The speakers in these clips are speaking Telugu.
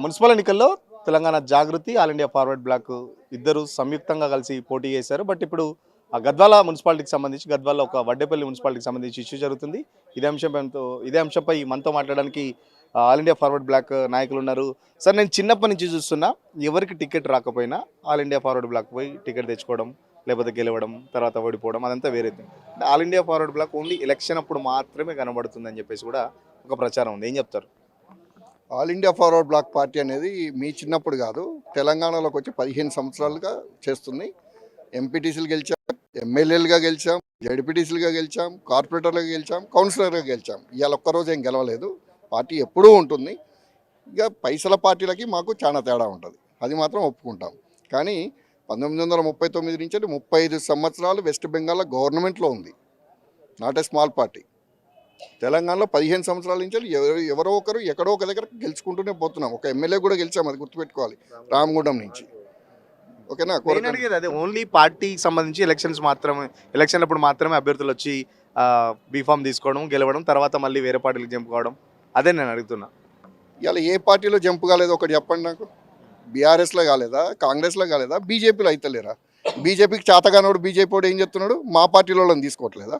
మున్సిపల్ ఎన్నికల్లో తెలంగాణ జాగృతి ఆల్ ఇండియా ఫార్వర్డ్ బ్లాక్ ఇద్దరు సంయుక్తంగా కలిసి పోటీ చేశారు. బట్ ఇప్పుడు ఆ గద్వాల మున్సిపాలిటీకి సంబంధించి గద్వాల ఒక వడ్డేపల్లి మున్సిపాలిటీకి సంబంధించి ఇష్యూ జరుగుతుంది. ఇదే అంశంపై మనతో మాట్లాడడానికి ఆల్ ఇండియా ఫార్వర్డ్ బ్లాక్ నాయకులు ఉన్నారు. సార్, నేను చిన్నప్పటి నుంచి చూస్తున్నా, ఎవరికి టికెట్ రాకపోయినా ఆల్ ఇండియా ఫార్వర్డ్ బ్లాక్ పోయి టికెట్ తెచ్చుకోవడం, లేకపోతే గెలవడం, తర్వాత ఓడిపోవడం, అదంతా వేరే thing. All India forward bloc only election అప్పుడు మాత్రమే కనబడుతుందని చెప్పేసి కూడా ఒక ప్రచారం ఉంది. ఏం చెప్తారు? All India forward bloc party అనేది మీ చిన్నప్పుడు కాదు, తెలంగాణలోకి వచ్చి 15 సంవత్సరాలుగా చేస్తుంది. ఎంపీటీసీలు గెలిచాం, ఎమ్మెల్యేలుగా గెలిచాం, జడ్పీటీసీలుగా గెలిచాం, కార్పొరేటర్లుగా గెలిచాం, కౌన్సిలర్గా గెలిచాం. ఇవాళ ఒక్కరోజు ఏం గెలవలేదు. పార్టీ ఎప్పుడూ ఉంటుంది. ఇక పైసల పార్టీలకి మాకు చాలా తేడా ఉంటుంది, అది మాత్రం ఒప్పుకుంటాం. కానీ 1939 నుంచి 35 సంవత్సరాలు వెస్ట్ బెంగాల్ గవర్నమెంట్లో ఉంది. Not a small party. తెలంగాణలో 15 సంవత్సరాల నుంచి ఎవరో ఒకరు ఎక్కడో ఒక దగ్గర గెలుచుకుంటూనే పోతున్నాం. ఒక ఎమ్మెల్యే కూడా గెలిచాం, అది గుర్తుపెట్టుకోవాలి, రామగుండం నుంచి. ఓకేనా? అడిగేది అదే, ఓన్లీ పార్టీకి సంబంధించి ఎలక్షన్ అప్పుడు మాత్రమే అభ్యర్థులు వచ్చి బీఫామ్ తీసుకోవడం, గెలవడం, తర్వాత మళ్ళీ వేరే పార్టీలకు జంప్ కావడం, అదే నేను అడుగుతున్నా. ఇవాళ ఏ పార్టీలో జంప్ కాలేదు ఒకటి చెప్పండి నాకు. బీఆర్ఎస్లో కాలేదా, కాంగ్రెస్లో కాలేదా, బీజేపీలో అయితలేరా? బీజేపీకి చేతగానోడు బీజేపీ వాడు ఏం చెప్తున్నాడు, మా పార్టీలో వాళ్ళని తీసుకోవట్లేదా?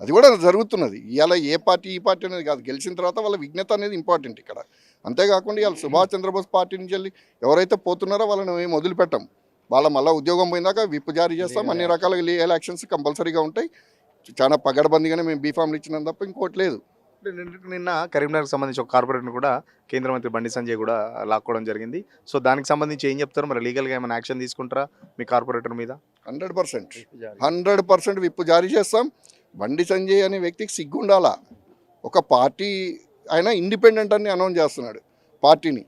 అది కూడా జరుగుతున్నది. ఇవాళ ఏ పార్టీ ఈ పార్టీ అనేది కాదు, గెలిచిన తర్వాత వాళ్ళ విజ్ఞత అనేది ఇంపార్టెంట్ ఇక్కడ. అంతేకాకుండా ఇవాళ సుభాష్ చంద్రబోస్ పార్టీ నుంచి వెళ్ళి ఎవరైతే పోతున్నారో వాళ్ళని మేము వదిలిపెట్టాం. వాళ్ళ మళ్ళీ ఉద్యోగం పోయిందాక విప్ జారీ చేస్తాం. అన్ని రకాల ఎలక్షన్స్ కంపల్సరీగా ఉంటాయి. చాలా పగడబందిగానే మేము బీఫామ్లు ఇచ్చినాం తప్ప ఇంకోటి లేదు. నిన్న కరీంనగర్కి సంబంధించి ఒక కార్పొరేటర్ని కూడా కేంద్ర మంత్రి బండి సంజయ్ కూడా లాక్కోవడం జరిగింది. సో దానికి సంబంధించి ఏం చెప్తారు? మరి లీగల్గా ఏమైనా యాక్షన్ తీసుకుంటారా మీ కార్పొరేటర్ మీద? 100% విప్ జారీ చేస్తాం. బండి సంజయ్ అనే వ్యక్తికి సిగ్గుండాలా. ఒక పార్టీ ఆయన ఇండిపెండెంట్ అని అనౌన్స్ చేస్తున్నాడు పార్టీని.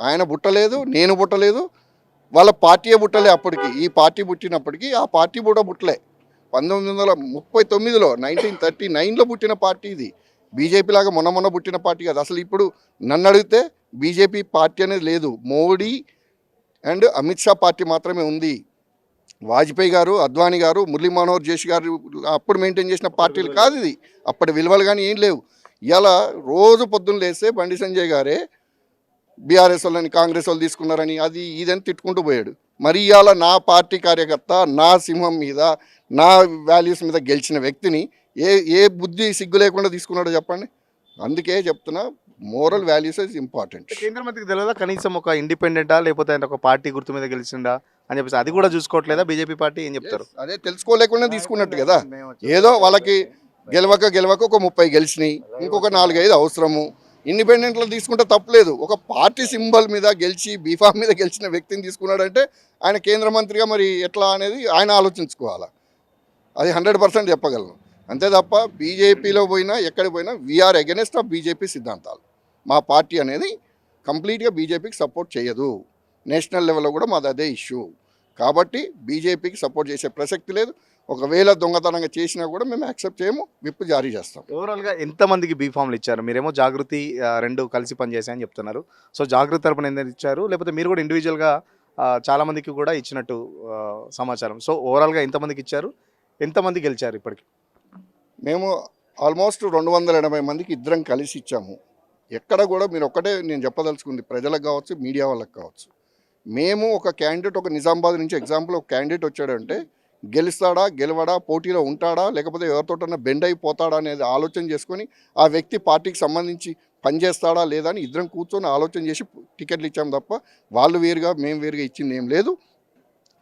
ఆయన పుట్టలేదు, నేను పుట్టలేదు, వాళ్ళ పార్టీయే పుట్టలే. అప్పటికి ఈ పార్టీ పుట్టినప్పటికీ ఆ పార్టీ కూడా పుట్టలే. 1939లో 1939లో పుట్టిన పార్టీ ఇది. బీజేపీ లాగా మొన్న పుట్టిన పార్టీ కాదు. అసలు ఇప్పుడు నన్ను అడిగితే బీజేపీ పార్టీ అనేది లేదు. మోడీ అండ్ అమిత్ షా పార్టీ మాత్రమే ఉంది. వాజ్పేయి గారు, అద్వానీ గారు, మురళీ మనోహర్ జోషి గారు అప్పుడు మెయింటైన్ చేసిన పార్టీలు కాదు ఇది. అప్పటి విలువలు కానీ ఏం లేవు. ఇలా రోజు పొద్దున్న లేస్తే బండి సంజయ్ గారే బీఆర్ఎస్ వాళ్ళని కాంగ్రెస్ వాళ్ళు తీసుకున్నారని అది ఇదని తిట్టుకుంటూ పోయాడు. మరి ఇవాళ నా పార్టీ కార్యకర్త నా సింహం మీద, నా వాల్యూస్ మీద గెలిచిన వ్యక్తిని ఏ బుద్ధి సిగ్గు లేకుండా తీసుకున్నాడో చెప్పండి. అందుకే చెప్తున్నా, మోరల్ వాల్యూస్ ఇస్ ఇంపార్టెంట్. కేంద్ర మంత్రికి తెలియదా కనీసం ఒక ఇండిపెండెంటా లేకపోతే ఆయన ఒక పార్టీ గుర్తు మీద గెలిచిండా అని చెప్పేసి అది కూడా చూసుకోవట్లేదా బీజేపీ పార్టీ? ఏం చెప్తారు? అదే తెలుసుకోలేకుండా తీసుకున్నట్టు కదా. ఏదో వాళ్ళకి గెలవక ఒక 30 గెలిచినాయి, ఇంకొక 4-5 అవసరము. ఇండిపెండెంట్లో తీసుకుంటే తప్పలేదు. ఒక పార్టీ సింబల్ మీద గెలిచి బీఫామ్ మీద గెలిచిన వ్యక్తిని తీసుకున్నాడంటే ఆయన కేంద్ర మంత్రిగా మరి ఎట్లా అనేది ఆయన ఆలోచించుకోవాలి. అది 100% చెప్పగలను. అంతే తప్ప బీజేపీలో పోయినా ఎక్కడికి పోయినా వీఆర్ అగెనెస్ట్ ఆఫ్ బీజేపీ సిద్ధాంతాలు. మా పార్టీ అనేది కంప్లీట్గా బీజేపీకి సపోర్ట్ చేయదు. నేషనల్ లెవెల్లో కూడా మాది అదే ఇష్యూ. కాబట్టి బీజేపీకి సపోర్ట్ చేసే ప్రసక్తి లేదు. ఒకవేళ దొంగతనంగా చేసినా కూడా మేము యాక్సెప్ట్ చేయము, విప్ జారీ చేస్తాం. ఓవరాల్గా ఎంతమందికి బీఫామ్లు ఇచ్చారు? మీరేమో జాగృతి రెండు కలిసి పనిచేసాయని చెప్తున్నారు. సో జాగృతి తరపున ఎంత ఇచ్చారు, లేకపోతే మీరు కూడా ఇండివిజువల్గా చాలామందికి కూడా ఇచ్చినట్టు సమాచారం. సో ఓవరాల్గా ఎంతమందికి ఇచ్చారు, ఎంతమంది గెలిచారు ఇప్పటికి? మేము ఆల్మోస్ట్ 280 మందికి ఇద్దరం కలిసి ఇచ్చాము. ఎక్కడ కూడా మీరు ఒక్కటే నేను చెప్పదలుచుకుంది, ప్రజలకు కావచ్చు, మీడియా వాళ్ళకి కావచ్చు, మేము ఒక క్యాండిడేట్, ఒక నిజామాబాద్ నుంచి ఎగ్జాంపుల్ ఒక క్యాండిడేట్ వచ్చాడంటే గెలుస్తాడా, గెలవడా, పోటీలో ఉంటాడా, లేకపోతే ఎవరితోటన్నా బెండ్ అయిపోతాడా అనేది ఆలోచన చేసుకొని ఆ వ్యక్తి పార్టీకి సంబంధించి పనిచేస్తాడా లేదా అని ఇద్దరం కూర్చొని ఆలోచన చేసి టికెట్లు ఇచ్చాము తప్ప వాళ్ళు వేరుగా మేము వేరుగా ఇచ్చింది ఏం లేదు.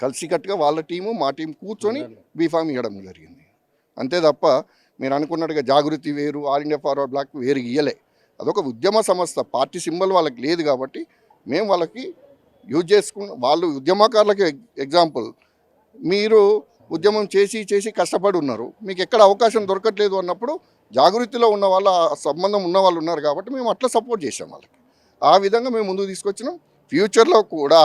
కలిసికట్టుగా వాళ్ళ టీము మా టీం కూర్చొని బీఫామ్ ఇవ్వడం జరిగింది. అంతే తప్ప మీరు అనుకున్నట్టుగా జాగృతి వేరు, ఆల్ ఇండియా ఫార్వర్డ్ బ్లాక్ వేరు ఇయ్యలే. అదొక ఉద్యమ సంస్థ. పార్టీ సింబల్ వాళ్ళకి లేదు కాబట్టి మేము వాళ్ళకి యూజ్ చేసుకున్న, వాళ్ళు ఉద్యమకారులకి ఎగ్జాంపుల్. మీరు ఉద్యమం చేసి కష్టపడి ఉన్నారు, మీకు ఎక్కడ అవకాశం దొరకట్లేదు అన్నప్పుడు జాగృతిలో ఉన్న వాళ్ళ సంబంధం ఉన్న వాళ్ళు ఉన్నారు కాబట్టి మేము అట్లా సపోర్ట్ చేసాం వాళ్ళకి. ఆ విధంగా మేము ముందుకు తీసుకొచ్చినాం. ఫ్యూచర్లో కూడా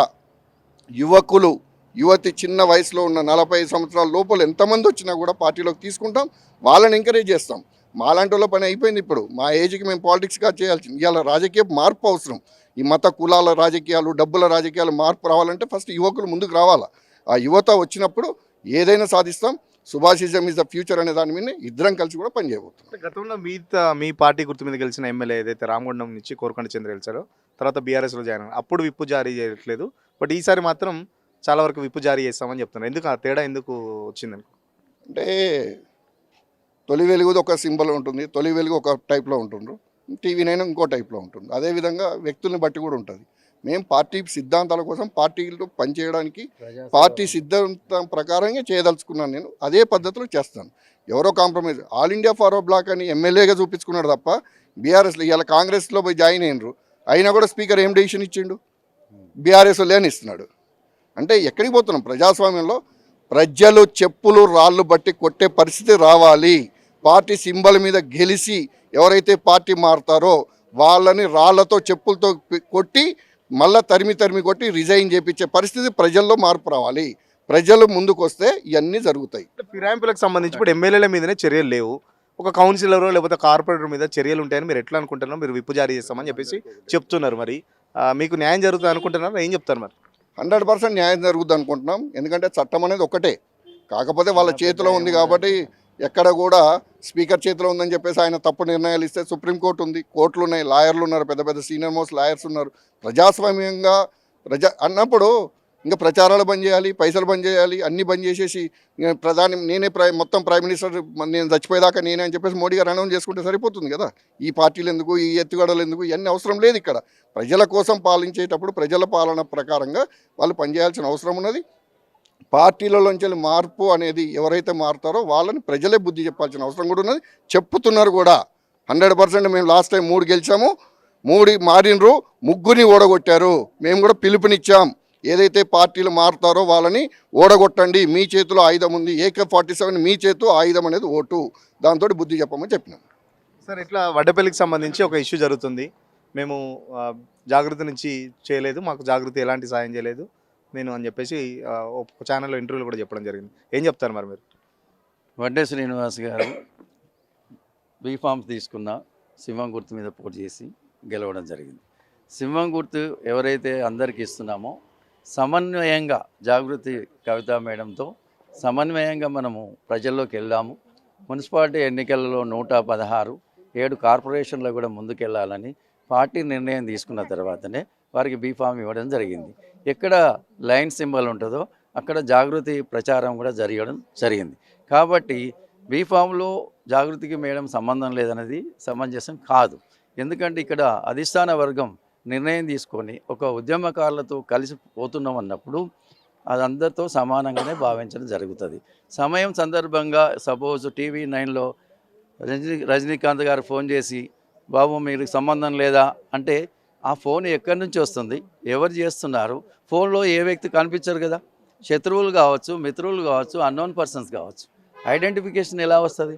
యువతి చిన్న వయసులో ఉన్న 45 సంవత్సరాల లోపల ఎంతమంది వచ్చినా కూడా పార్టీలోకి తీసుకుంటాం, వాళ్ళని ఎంకరేజ్ చేస్తాం. మాలాంటి వాళ్ళ పని అయిపోయింది. ఇప్పుడు మా ఏజ్కి మేము పాలిటిక్స్గా చేయాల్సింది. ఇవాళ రాజకీయ మార్పు అవసరం. ఈ మత కులాల రాజకీయాలు, డబ్బుల రాజకీయాలు మార్పు రావాలంటే ఫస్ట్ యువకులు ముందుకు రావాలి. ఆ యువత వచ్చినప్పుడు ఏదైనా సాధిస్తాం. సుభాషిజం ఇస్ ద ఫ్యూచర్ అనే దాని మీద ఇద్దరం కలిసి కూడా పనిచేయబోతున్నాం. గతంలో మీ పార్టీ గుర్తు మీద గెలిచిన ఎమ్మెల్యే ఏదైతే రామగుండం నుంచి కోరుకొండ చంద్ర గెలిచారో తర్వాత బీఆర్ఎస్లో జాయిన్ అయ్యారు. అప్పుడు విప్పు జారీ చేయట్లేదు, బట్ ఈసారి మాత్రం చాలా వరకు విప్పు జారీ చేస్తామని చెప్తున్నారు. ఎందుకు ఆ తేడా ఎందుకు వచ్చిందని? అంటే తొలి వెలుగు ఒక సింబల్ ఉంటుంది, తొలి వెలుగు ఒక టైప్లో ఉంటుండ్రు, టీవీ నైన్ ఇంకో టైప్లో ఉంటుంది. అదేవిధంగా వ్యక్తుల్ని బట్టి కూడా ఉంటుంది. మేము పార్టీ సిద్ధాంతాల కోసం పార్టీలో పనిచేయడానికి పార్టీ సిద్ధాంతం ప్రకారంగా చేయదలుచుకున్నాను. నేను అదే పద్ధతిలో చేస్తాను. ఎవరో compromise all India forward bloc అని ఎమ్మెల్యేగా చూపించుకున్నాడు తప్ప బీఆర్ఎస్లో ఇవాళ కాంగ్రెస్లో పోయి జాయిన్ అయినరు. అయినా కూడా స్పీకర్ ఏం డెసిషన్ ఇచ్చిండు? బీఆర్ఎస్ లేని ఇస్తున్నాడు. అంటే ఎక్కడికి పోతున్నాం? ప్రజాస్వామ్యంలో ప్రజలు చెప్పులు రాళ్ళు బట్టి కొట్టే పరిస్థితి రావాలి. పార్టీ సింబల్ మీద గెలిచి ఎవరైతే పార్టీ మారుతారో వాళ్ళని రాళ్లతో చెప్పులతో కొట్టి మళ్ళీ తరిమి కొట్టి రిజైన్ చేయించే పరిస్థితి ప్రజల్లో మార్పు రావాలి. ప్రజలు ముందుకు వస్తే ఇవన్నీ జరుగుతాయి. ఫిరాయింపులకు సంబంధించి ఇప్పుడు ఎమ్మెల్యేల మీదనే చర్యలు లేవు, ఒక కౌన్సిలర్ లేకపోతే కార్పొరేటర్ మీద చర్యలు ఉంటాయని మీరు ఎట్లా అనుకుంటున్నారు? మీరు విప్పు జారీ చేస్తామని చెప్పేసి చెప్తున్నారు. మరి మీకు న్యాయం జరుగుతుంది అనుకుంటున్నారు? ఏం చెప్తారు మరి? 100% న్యాయం జరుగుతుంది అనుకుంటున్నాం. ఎందుకంటే చట్టం అనేది ఒకటే, కాకపోతే వాళ్ళ చేతిలో ఉంది కాబట్టి ఎక్కడ కూడా స్పీకర్ చేతిలో ఉందని చెప్పేసి ఆయన తప్పు నిర్ణయాలు ఇస్తే సుప్రీంకోర్టు ఉంది, కోర్టులు ఉన్నాయి, లాయర్లు ఉన్నారు, పెద్ద పెద్ద సీనియర్ మోస్ట్ లాయర్స్ ఉన్నారు. ప్రజాస్వామ్యంగా అన్నప్పుడు ఇంకా ప్రచారాలు బంద్ చేయాలి, పైసలు బంద్ చేయాలి, అన్నీ బంద్ చేసేసి నేనే మొత్తం ప్రైమ్ మినిస్టర్ నేను చచ్చిపోయేదాకా నేనే అని చెప్పేసి మోడీ గారు అనౌన్స్ చేసుకుంటే సరిపోతుంది కదా. ఈ పార్టీలు ఎందుకు, ఈ ఎత్తుగడలు ఎందుకు, ఇవన్నీ అవసరం లేదు. ఇక్కడ ప్రజల కోసం పాలించేటప్పుడు ప్రజల పాలన ప్రకారంగా వాళ్ళు పనిచేయాల్సిన అవసరం ఉన్నది. పార్టీలలోంచి మార్పు అనేది ఎవరైతే మారుతారో వాళ్ళని ప్రజలే బుద్ధి చెప్పాల్సిన అవసరం కూడా ఉన్నది. చెప్పుతున్నారు కూడా 100%. మేము లాస్ట్ టైం 3 గెలిచాము, 3 మారినరు, 3 ఓడగొట్టారు. మేము కూడా పిలుపునిచ్చాం, ఏదైతే పార్టీలు మారుతారో వాళ్ళని ఓడగొట్టండి, మీ చేతిలో ఆయుధం ఉంది, AK-47 మీ చేతిలో ఆయుధం అనేది ఓటు, దాంతో బుద్ధి చెప్పమని చెప్పినాం. సార్, ఇట్లా వడ్డపల్లికి సంబంధించి ఒక ఇష్యూ జరుగుతుంది. మేము జాగృతి నుంచి చేయలేదు, మాకు జాగృతి ఎలాంటి సాయం చేయలేదు నేను అని చెప్పేసి ఒక ఛానల్లో ఇంటర్వ్యూలు కూడా చెప్పడం జరిగింది. ఏం చెప్తారు మరి మీరు? వడ్డే శ్రీనివాస్ గారు బీఫామ్స్ తీసుకున్న సింహం గుర్తు మీద పోటీ చేసి గెలవడం జరిగింది. సింహం గుర్తు ఎవరైతే అందరికీ ఇస్తున్నామో సమన్వయంగా జాగృతి కవితా మేడంతో సమన్వయంగా మనము ప్రజల్లోకి వెళ్ళాము. మున్సిపాలిటీ ఎన్నికలలో 116, 7 కార్పొరేషన్లో కూడా ముందుకెళ్ళాలని పార్టీ నిర్ణయం తీసుకున్న తర్వాతనే వారికి బీఫామ్ ఇవ్వడం జరిగింది. ఎక్కడ లైన్ సింబల్ ఉంటుందో అక్కడ జాగృతి ప్రచారం కూడా జరిగింది. కాబట్టి బీఫామ్లో జాగృతికి మేడం సంబంధం లేదన్నది సమంజసం కాదు. ఎందుకంటే ఇక్కడ అధిష్టాన వర్గం నిర్ణయం తీసుకొని ఒక ఉద్యమకారులతో కలిసి పోతున్నాం అన్నప్పుడు అది అందరితో సమానంగానే భావించడం జరుగుతుంది. సమయం సందర్భంగా సపోజ్ TV9లో రజనీకాంత్ గారు ఫోన్ చేసి బాబు మీకు సంబంధం లేదా అంటే ఆ ఫోన్ ఎక్కడి నుంచి వస్తుంది, ఎవరు చేస్తున్నారు, ఫోన్లో ఏ వ్యక్తి కనిపించరు కదా. శత్రువులు కావచ్చు, మిత్రులు కావచ్చు, అన్నోన్ పర్సన్స్ కావచ్చు, ఐడెంటిఫికేషన్ ఎలా వస్తుంది?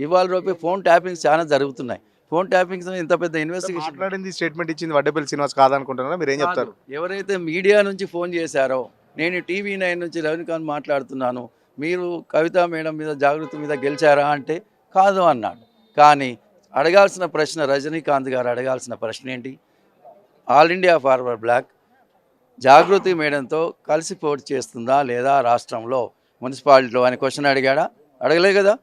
ఇవాళ రేపు ఫోన్ ట్యాపింగ్స్ చాలా జరుగుతున్నాయి. ఫోన్ ట్యాపింగ్స్ ఇంత పెద్ద ఇన్వెస్టిగేషన్ మాట్లాడింది, స్టేట్మెంట్ ఇచ్చింది వడ్డేపల్లి శ్రీనివాస్ కాదనుకుంటున్నారా? మీరు ఏం చెప్తారు? ఎవరైతే మీడియా నుంచి ఫోన్ చేశారో, నేను TV9 నుంచి రజనీకాంత్ మాట్లాడుతున్నాను, మీరు కవితా మేడం మీద జాగృతి మీద గెలిచారా అంటే కాదు అన్నాడు. కానీ అడగాల్సిన ప్రశ్న, రజనీకాంత్ గారు అడగాల్సిన ప్రశ్న ఏంటి? ఆల్ ఇండియా ఫార్వర్డ్ బ్లాక్ జాగృతి మేడంతో కలిసి పోటీ చేస్తుందా లేదా రాష్ట్రంలో మున్సిపాలిటీలో అని క్వశ్చన్ అడిగాడా? అడగలే కదా.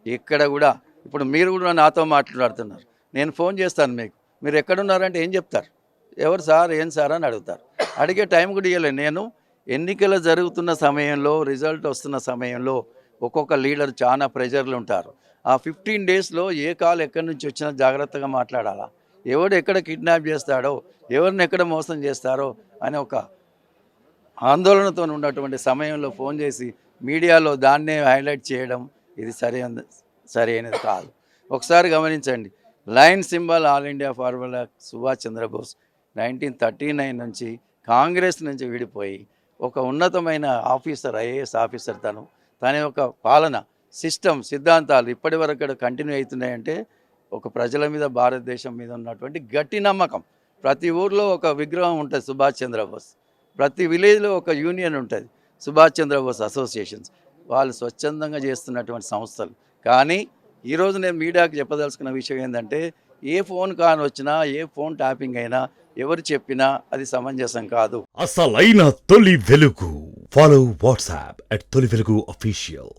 ఇక్కడ కూడా ఇప్పుడు మీరు కూడా నాతో మాట్లాడుతున్నారు, నేను ఫోన్ చేస్తాను మీకు, మీరు ఎక్కడున్నారంటే ఏం చెప్తారు? ఎవరు సార్, ఏం సార్ అని అడుగుతారు. అడిగే టైం కూడా ఇవ్వలేదు. నేను ఎన్నికలు జరుగుతున్న సమయంలో, రిజల్ట్ వస్తున్న సమయంలో ఒక్కొక్క లీడర్ చాలా ప్రెజర్లు ఉంటారు. ఆ 15 డేస్లో ఏ కాల్ ఎక్కడి నుంచి వచ్చినా జాగ్రత్తగా మాట్లాడాలా. ఎవడు ఎక్కడ కిడ్నాప్ చేస్తాడో, ఎవరిని ఎక్కడ మోసం చేస్తారో అని ఒక ఆందోళనతో ఉన్నటువంటి సమయంలో ఫోన్ చేసి మీడియాలో దాన్నే హైలైట్ చేయడం ఇది సరైనది కాదు. ఒకసారి గమనించండి, line symbol all India forward Subhash Chandrabose 1939 నుంచి కాంగ్రెస్ నుంచి విడిపోయి ఒక ఉన్నతమైన ఆఫీసర్, IAS ఆఫీసర్, తన యొక్క పాలన సిస్టమ్ సిద్ధాంతాలు ఇప్పటి వరకు కంటిన్యూ అవుతున్నాయంటే ఒక ప్రజల మీద, భారతదేశం మీద ఉన్నటువంటి గట్టి నమ్మకం. ప్రతి ఊర్లో ఒక విగ్రహం ఉంటుంది సుభాష్ చంద్రబోస్, ప్రతి విలేజ్లో ఒక యూనియన్ ఉంటుంది సుభాష్ చంద్రబోస్ అసోసియేషన్స్. వాళ్ళు స్వచ్ఛందంగా చేస్తున్నటువంటి సంస్థలు. కానీ ఈరోజు నేను మీడియాకి చెప్పదలుచుకున్న విషయం ఏంటంటే, ఏ ఫోన్ కాల్ వచ్చినా, ఏ ఫోన్ ట్యాపింగ్ అయినా, ఎవరు చెప్పినా అది సమంజసం కాదు. అసలైన తొలి వెలుగు. ఫాలో వాట్సాప్ @తొలి వెలుగు official.